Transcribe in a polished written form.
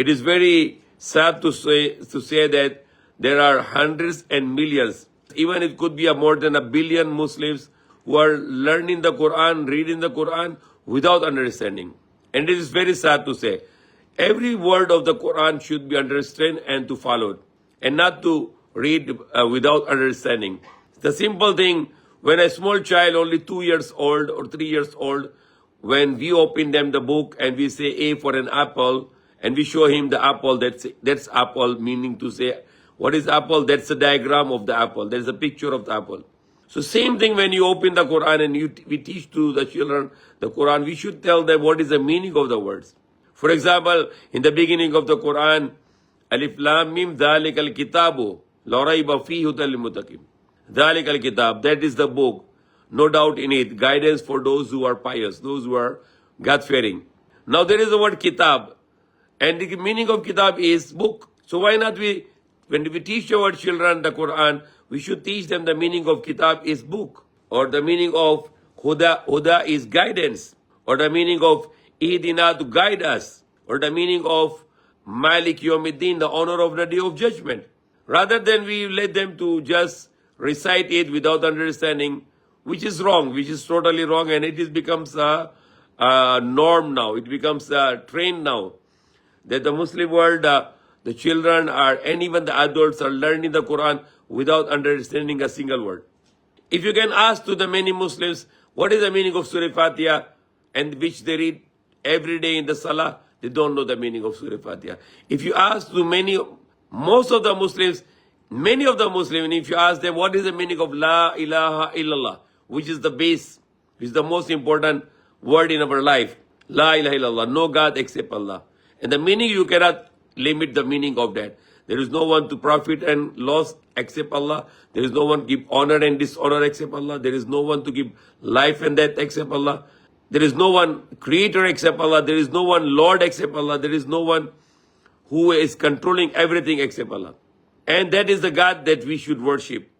It is very sad to say that there are hundreds and millions, even it could be more than 1 billion Muslims who are learning the Quran, reading the Quran without understanding. And it is very sad to say. Every word of the Quran should be understood and to followed, and not to read without understanding. The simple thing, when a small child, only 2 years old or 3 years old, when we open them the book and we say A for an apple, and we show him the apple, that's apple, meaning to say, what is apple? That's a diagram of the apple. There's a picture of the apple. So same thing when you open the Quran and we teach to the children the Quran, we should tell them what is the meaning of the words. For example, in the beginning of the Quran, Alif Lam Mim Dhalikal Kitabu La Raiba Fihi Hudan lil Muttaqin. Dhalikal Kitab, that is the book, no doubt in it, guidance for those who are pious, those who are God-fearing. Now there is the word Kitab, and the meaning of Kitab is book. So why not when we teach our children the Quran, we should teach them the meaning of Kitab is book, or the meaning of Huda is guidance, or the meaning of Ihdina to guide us, or the meaning of Malik Yawmiddin, the honor of the day of judgment. Rather than we let them to just recite it without understanding, which is wrong, which is totally wrong, and it becomes a norm now. It becomes a trend now that the Muslim world, the children are, and even the adults are learning the Quran without understanding a single word. If you can ask to the many Muslims, what is the meaning of Surah Fatiha, and which they read every day in the Salah, they don't know the meaning of Surah Fatiha. If you ask to most of the Muslims, many of the Muslims, if you ask them what is the meaning of La ilaha illallah, which is the base, which is the most important word in our life, La ilaha illallah, no God except Allah. And the meaning, you cannot limit the meaning of that. There is no one to profit and loss except Allah. There is no one to give honor and dishonor except Allah. There is no one to give life and death except Allah. There is no one creator except Allah. There is no one Lord except Allah. There is no one who is controlling everything except Allah. And that is the God that we should worship.